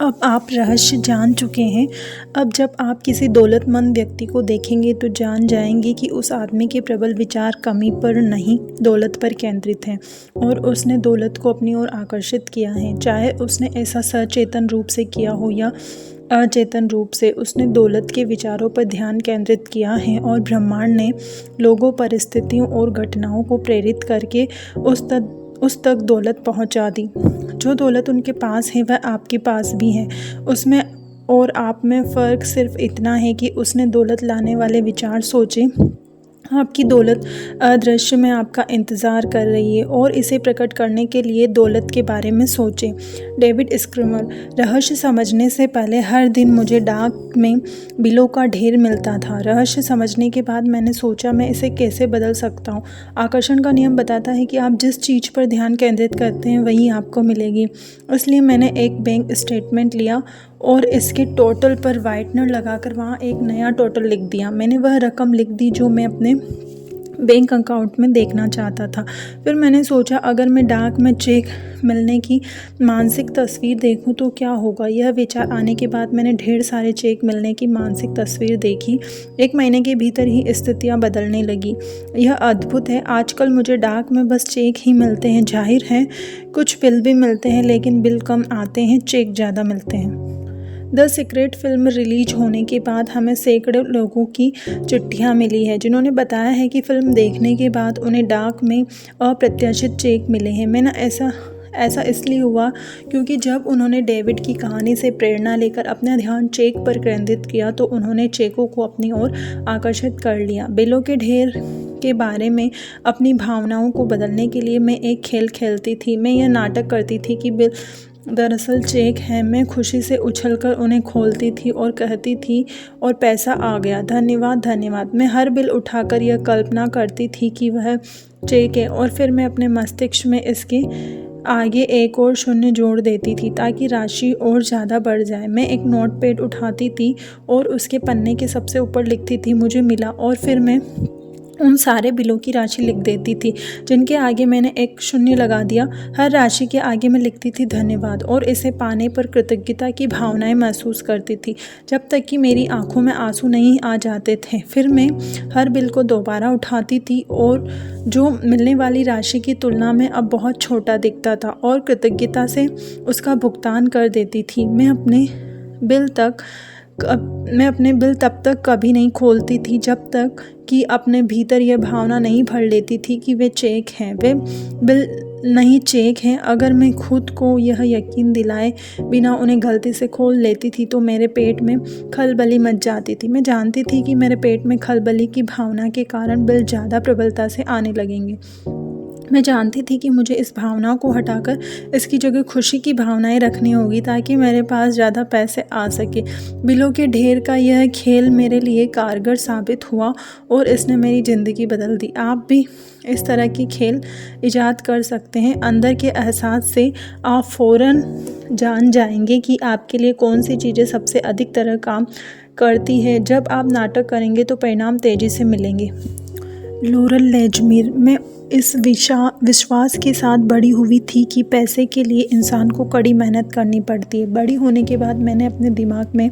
अब आप रहस्य जान चुके हैं। अब जब आप किसी दौलतमंद व्यक्ति को देखेंगे तो जान जाएंगे कि उस आदमी के प्रबल विचार कमी पर नहीं, दौलत पर केंद्रित हैं और उसने दौलत को अपनी ओर आकर्षित किया है। चाहे उसने ऐसा सचेतन रूप से किया हो या अचेतन रूप से, उसने दौलत के विचारों पर ध्यान केंद्रित किया है और ब्रह्मांड ने लोगों, परिस्थितियों और घटनाओं को प्रेरित करके उस तक दौलत पहुंचा दी। जो दौलत उनके पास है वह आपके पास भी है। उसमें और आप में फ़र्क सिर्फ इतना है कि उसने दौलत लाने वाले विचार सोचे। आपकी दौलत अदृश्य में आपका इंतज़ार कर रही है और इसे प्रकट करने के लिए दौलत के बारे में सोचें। डेविड स्क्रिमर। रहस्य समझने से पहले हर दिन मुझे डाक में बिलों का ढेर मिलता था। रहस्य समझने के बाद मैंने सोचा मैं इसे कैसे बदल सकता हूँ। आकर्षण का नियम बताता है कि आप जिस चीज़ पर ध्यान केंद्रित करते हैं वही आपको मिलेगी। इसलिए मैंने एक बैंक स्टेटमेंट लिया और इसके टोटल पर वाइटनर लगाकर वहाँ एक नया टोटल लिख दिया। मैंने वह रकम लिख दी जो मैं अपने बैंक अकाउंट में देखना चाहता था। फिर मैंने सोचा अगर मैं डाक में चेक मिलने की मानसिक तस्वीर देखूं तो क्या होगा। यह विचार आने के बाद मैंने ढेर सारे चेक मिलने की मानसिक तस्वीर देखी। 1 महीने के भीतर ही स्थितियां बदलने लगी। यह अद्भुत है। आजकल मुझे डाक में बस चेक ही मिलते हैं। जाहिर है कुछ बिल भी मिलते हैं, लेकिन बिल कम आते हैं, चेक ज़्यादा मिलते हैं। द सीक्रेट फिल्म रिलीज होने के बाद हमें सैकड़ों लोगों की चिट्ठियां मिली है जिन्होंने बताया है कि फ़िल्म देखने के बाद उन्हें डाक में अप्रत्याशित चेक मिले हैं। मैंने ऐसा इसलिए हुआ क्योंकि जब उन्होंने डेविड की कहानी से प्रेरणा लेकर अपना ध्यान चेक पर केंद्रित किया तो उन्होंने चेकों को अपनी ओर आकर्षित कर लिया। बिलों के ढेर के बारे में अपनी भावनाओं को बदलने के लिए मैं एक खेल खेलती थी। मैं यह नाटक करती थी कि बिल दरअसल चेक है। मैं खुशी से उछलकर उन्हें खोलती थी और कहती थी और पैसा आ गया, धन्यवाद धन्यवाद। मैं हर बिल उठाकर यह कल्पना करती थी कि वह चेक है और फिर मैं अपने मस्तिष्क में इसके आगे एक और शून्य जोड़ देती थी ताकि राशि और ज़्यादा बढ़ जाए। मैं एक नोटपैड उठाती थी और उसके पन्ने के सबसे ऊपर लिखती थी मुझे मिला, और फिर मैं उन सारे बिलों की राशि लिख देती थी जिनके आगे मैंने एक शून्य लगा दिया। हर राशि के आगे मैं लिखती थी धन्यवाद और इसे पाने पर कृतज्ञता की भावनाएं महसूस करती थी जब तक कि मेरी आंखों में आंसू नहीं आ जाते थे। फिर मैं हर बिल को दोबारा उठाती थी और जो मिलने वाली राशि की तुलना में अब बहुत छोटा दिखता था और कृतज्ञता से उसका भुगतान कर देती थी। मैं अपने बिल तब तक कभी नहीं खोलती थी जब तक कि अपने भीतर यह भावना नहीं भर लेती थी कि वे चेक हैं, वे बिल नहीं चेक हैं। अगर मैं खुद को यह यकीन दिलाए बिना उन्हें गलती से खोल लेती थी तो मेरे पेट में खलबली मच जाती थी। मैं जानती थी कि मेरे पेट में खलबली की भावना के कारण बिल ज़्यादा प्रबलता से आने लगेंगे। मैं जानती थी कि मुझे इस भावना को हटाकर इसकी जगह खुशी की भावनाएं रखनी होगी ताकि मेरे पास ज़्यादा पैसे आ सके। बिलों के ढेर का यह खेल मेरे लिए कारगर साबित हुआ और इसने मेरी ज़िंदगी बदल दी। आप भी इस तरह की खेल इजाद कर सकते हैं। अंदर के एहसास से आप फ़ौरन जान जाएंगे कि आपके लिए कौन सी चीज़ें सबसे अधिक तरह काम करती है। जब आप नाटक करेंगे तो परिणाम तेज़ी से मिलेंगे। लॉरेल लेजमीर। मैं इस विश्वास के साथ बड़ी हुई थी कि पैसे के लिए इंसान को कड़ी मेहनत करनी पड़ती है। बड़ी होने के बाद मैंने अपने दिमाग में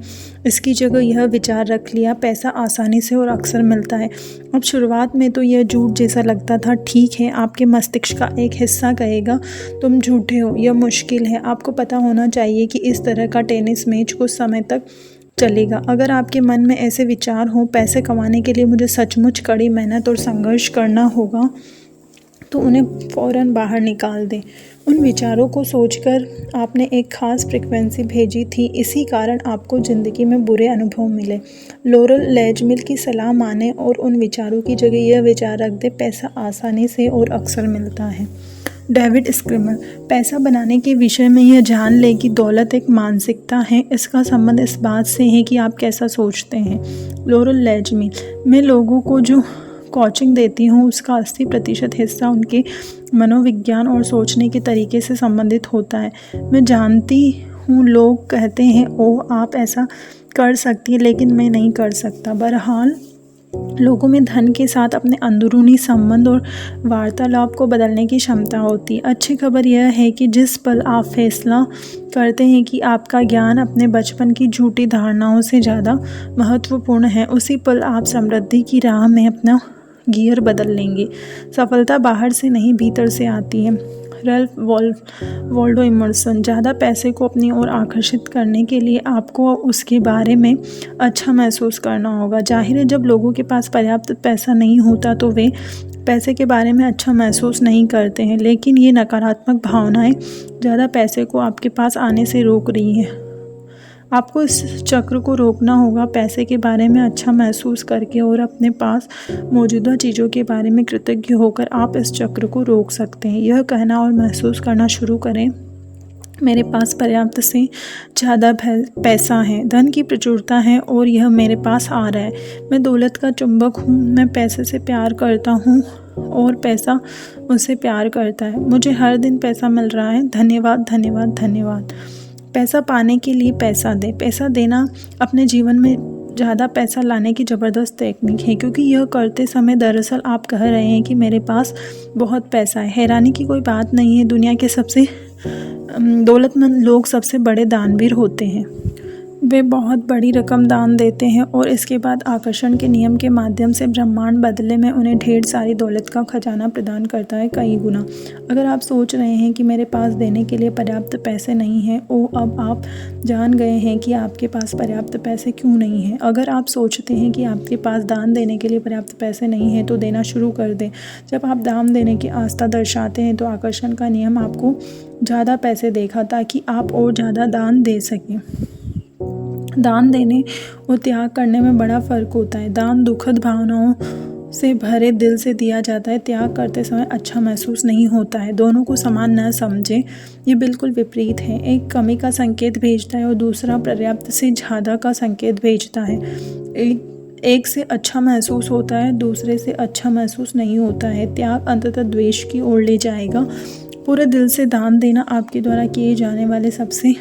इसकी जगह यह विचार रख लिया, पैसा आसानी से और अक्सर मिलता है। अब शुरुआत में तो यह झूठ जैसा लगता था। ठीक है, आपके मस्तिष्क का एक हिस्सा कहेगा तुम झूठे हो, यह मुश्किल है। आपको पता होना चाहिए कि इस तरह का टेनिस मैच कुछ समय तक चलेगा। अगर आपके मन में ऐसे विचार हों पैसे कमाने के लिए मुझे सचमुच कड़ी मेहनत और संघर्ष करना होगा, तो उन्हें फ़ौरन बाहर निकाल दें। उन विचारों को सोचकर आपने एक ख़ास फ्रीक्वेंसी भेजी थी, इसी कारण आपको ज़िंदगी में बुरे अनुभव मिले। लॉरेल लेजमीर की सलाह माने और उन विचारों की जगह यह विचार रख दे, पैसा आसानी से और अक्सर मिलता है। डेविड स्क्रिमर। पैसा बनाने के विषय में यह जान ले कि दौलत एक मानसिकता है। इसका संबंध इस बात से है कि आप कैसा सोचते हैं। लॉरेल लेजमीर। मैं लोगों को जो कोचिंग देती हूँ उसका 80% हिस्सा उनके मनोविज्ञान और सोचने के तरीके से संबंधित होता है। मैं जानती हूँ लोग कहते हैं ओह आप ऐसा कर सकती हैं, लेकिन मैं नहीं कर सकता। बहरहाल लोगों में धन के साथ अपने अंदरूनी संबंध और वार्तालाप को बदलने की क्षमता होती है। अच्छी खबर यह है कि जिस पल आप फैसला करते हैं कि आपका ज्ञान अपने बचपन की झूठी धारणाओं से ज़्यादा महत्वपूर्ण है, उसी पल आप समृद्धि की राह में अपना गियर बदल लेंगे। सफलता बाहर से नहीं, भीतर से आती है। Ralph Waldo Emerson. ज़्यादा पैसे को अपनी ओर आकर्षित करने के लिए आपको उसके बारे में अच्छा महसूस करना होगा। जाहिर है, जब लोगों के पास पर्याप्त पैसा नहीं होता तो वे पैसे के बारे में अच्छा महसूस नहीं करते हैं, लेकिन ये नकारात्मक भावनाएं ज़्यादा पैसे को आपके पास आने से रोक रही हैं। आपको इस चक्र को रोकना होगा, पैसे के बारे में अच्छा महसूस करके और अपने पास मौजूदा चीज़ों के बारे में कृतज्ञ होकर आप इस चक्र को रोक सकते हैं। यह कहना और महसूस करना शुरू करें, मेरे पास पर्याप्त से ज़्यादा पैसा है, धन की प्रचुरता है और यह मेरे पास आ रहा है। मैं दौलत का चुंबक हूँ, मैं पैसे से प्यार करता हूँ और पैसा मुझसे प्यार करता है। मुझे हर दिन पैसा मिल रहा है, धन्यवाद धन्यवाद धन्यवाद। पैसा पाने के लिए पैसा दें। पैसा देना अपने जीवन में ज़्यादा पैसा लाने की ज़बरदस्त टेक्निक है, क्योंकि यह करते समय दरअसल आप कह रहे हैं कि मेरे पास बहुत पैसा है। हैरानी की कोई बात नहीं है, दुनिया के सबसे दौलतमंद लोग सबसे बड़े दानवीर होते हैं। वे बहुत बड़ी रकम दान देते हैं और इसके बाद आकर्षण के नियम के माध्यम से ब्रह्मांड बदले में उन्हें ढेर सारी दौलत का खजाना प्रदान करता है, कई गुना। अगर आप सोच रहे हैं कि मेरे पास देने के लिए पर्याप्त पैसे नहीं हैं, अब आप जान गए हैं कि आपके पास पर्याप्त पैसे क्यों नहीं हैं। अगर आप सोचते हैं कि आपके पास दान देने के लिए पर्याप्त पैसे नहीं हैं तो देना शुरू कर दें। जब आप दान देने की आस्था दर्शाते हैं तो आकर्षण का नियम आपको ज़्यादा पैसे देगा ताकि आप और ज़्यादा दान दे सकें। दान देने और त्याग करने में बड़ा फ़र्क होता है। दान दुखद भावनाओं से भरे दिल से दिया जाता है, त्याग करते समय अच्छा महसूस नहीं होता है। दोनों को समान न समझें, ये बिल्कुल विपरीत है। एक कमी का संकेत भेजता है और दूसरा पर्याप्त से ज़्यादा का संकेत भेजता है। एक से अच्छा महसूस होता है, दूसरे से अच्छा महसूस नहीं होता है। त्याग अंततः द्वेष की ओर ले जाएगा। पूरे दिल से दान देना आपके द्वारा किए जाने वाले सबसे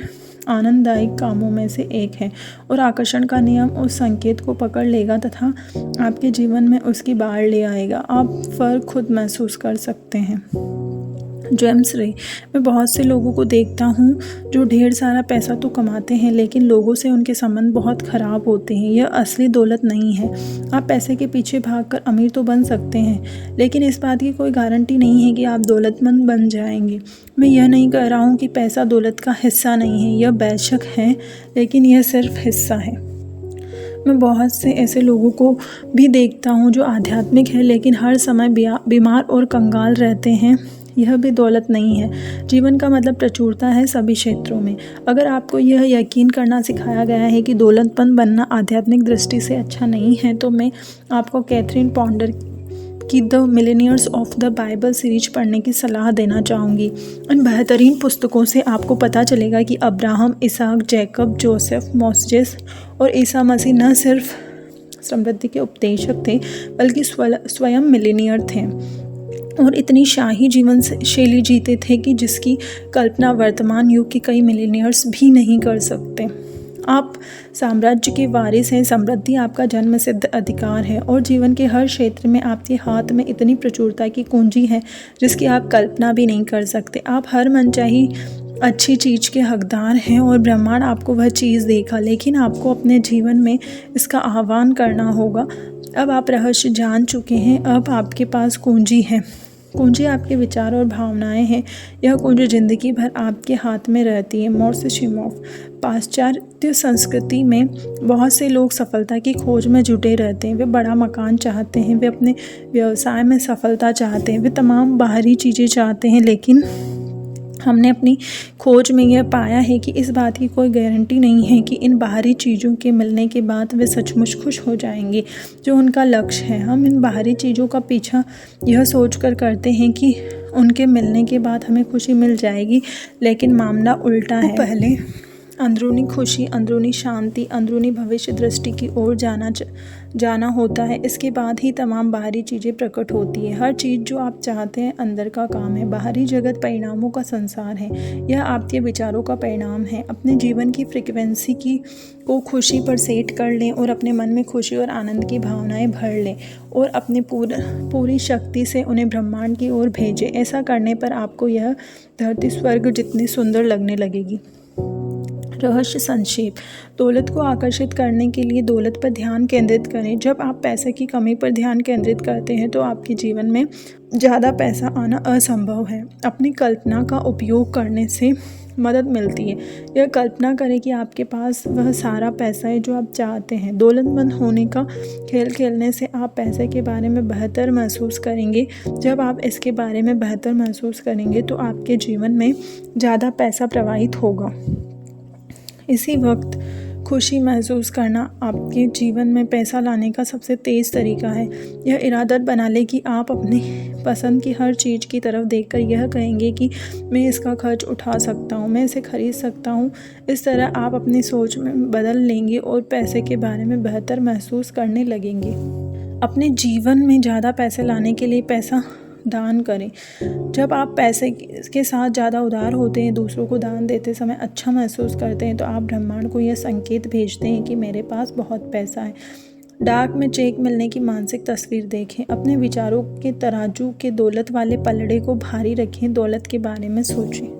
आनंददायक कामों में से एक है और आकर्षण का नियम उस संकेत को पकड़ लेगा तथा आपके जीवन में उसकी बाढ़ ले आएगा। आप फर्क खुद महसूस कर सकते हैं। जेम्स रे। मैं बहुत से लोगों को देखता हूँ जो ढेर सारा पैसा तो कमाते हैं, लेकिन लोगों से उनके संबंध बहुत ख़राब होते हैं। यह असली दौलत नहीं है। आप पैसे के पीछे भागकर अमीर तो बन सकते हैं, लेकिन इस बात की कोई गारंटी नहीं है कि आप दौलतमंद बन जाएंगे। मैं यह नहीं कह रहा हूँ कि पैसा दौलत का हिस्सा नहीं है, यह बेशक है, लेकिन यह सिर्फ हिस्सा है। मैं बहुत से ऐसे लोगों को भी देखता हूँ जो आध्यात्मिक है लेकिन हर समय बीमार और कंगाल रहते हैं। यह भी दौलत नहीं है। जीवन का मतलब प्रचुरता है सभी क्षेत्रों में। अगर आपको यह यकीन करना सिखाया गया है कि दौलतमंद बनना आध्यात्मिक दृष्टि से अच्छा नहीं है, तो मैं आपको कैथरीन पॉन्डर की the millionaires of the Bible series पढ़ने की सलाह देना चाहूँगी। इन बेहतरीन पुस्तकों से आपको पता चलेगा कि अब्राहम, इसहाक, जैकब, जोसेफ, मोसेस और ईसा मसीह न सिर्फ समृद्धि के उपदेशक थे बल्कि स्वयं मिलेनियर थे और इतनी शाही जीवन शैली जीते थे कि जिसकी कल्पना वर्तमान युग के कई मिलेनियर्स भी नहीं कर सकते। आप साम्राज्य के वारिस हैं। समृद्धि आपका जन्म सिद्ध अधिकार है और जीवन के हर क्षेत्र में आपके हाथ में इतनी प्रचुरता की कुंजी है जिसकी आप कल्पना भी नहीं कर सकते। आप हर मनचाही अच्छी चीज़ के हकदार हैं और ब्रह्मांड आपको वह चीज़ देगा, लेकिन आपको अपने जीवन में इसका आह्वान करना होगा। अब आप रहस्य जान चुके हैं, अब आपके पास कुंजी है। कुंजी आपके विचार और भावनाएं हैं। यह कुंजी जिंदगी भर आपके हाथ में रहती है। मोर्सिशिमोव। पाश्चात्य संस्कृति में बहुत से लोग सफलता की खोज में जुटे रहते हैं। वे बड़ा मकान चाहते हैं, वे अपने व्यवसाय में सफलता चाहते हैं, वे तमाम बाहरी चीज़ें चाहते हैं, लेकिन हमने अपनी खोज में यह पाया है कि इस बात की कोई गारंटी नहीं है कि इन बाहरी चीज़ों के मिलने के बाद वे सचमुच खुश हो जाएंगे जो उनका लक्ष्य है। हम इन बाहरी चीज़ों का पीछा यह सोचकर करते हैं कि उनके मिलने के बाद हमें खुशी मिल जाएगी, लेकिन मामला उल्टा है। पहले अंदरूनी खुशी, अंदरूनी शांति, अंदरूनी भविष्य दृष्टि की ओर जाना होता है, इसके बाद ही तमाम बाहरी चीज़ें प्रकट होती है। हर चीज़ जो आप चाहते हैं अंदर का काम है। बाहरी जगत परिणामों का संसार है, यह आपके विचारों का परिणाम है। अपने जीवन की फ्रिक्वेंसी को खुशी पर सेट कर लें और अपने मन में खुशी और आनंद की भावनाएं भर लें और अपनी पूरी शक्ति से उन्हें ब्रह्मांड की ओर भेजें। ऐसा करने पर आपको यह धरती स्वर्ग जितनी सुंदर लगने लगेगी। रहस्य संक्षेप। दौलत को आकर्षित करने के लिए दौलत पर ध्यान केंद्रित करें। जब आप पैसे की कमी पर ध्यान केंद्रित करते हैं तो आपके जीवन में ज़्यादा पैसा आना असंभव है। अपनी कल्पना का उपयोग करने से मदद मिलती है। यह कल्पना करें कि आपके पास वह सारा पैसा है जो आप चाहते हैं। दौलतमंद होने का खेल खेलने से आप पैसे के बारे में बेहतर महसूस करेंगे। जब आप इसके बारे में बेहतर महसूस करेंगे तो आपके जीवन में ज़्यादा पैसा प्रवाहित होगा। इसी वक्त खुशी महसूस करना आपके जीवन में पैसा लाने का सबसे तेज़ तरीका है। यह इरादत बना लें कि आप अपनी पसंद की हर चीज़ की तरफ देखकर यह कहेंगे कि मैं इसका खर्च उठा सकता हूँ, मैं इसे खरीद सकता हूँ। इस तरह आप अपनी सोच में बदल लेंगे और पैसे के बारे में बेहतर महसूस करने लगेंगे। अपने जीवन में ज़्यादा पैसे लाने के लिए पैसा दान करें। जब आप पैसे के साथ ज़्यादा उदार होते हैं, दूसरों को दान देते समय अच्छा महसूस करते हैं, तो आप ब्रह्मांड को यह संकेत भेजते हैं कि मेरे पास बहुत पैसा है। डाक में चेक मिलने की मानसिक तस्वीर देखें। अपने विचारों के तराजू के दौलत वाले पलड़े को भारी रखें। दौलत के बारे में सोचें।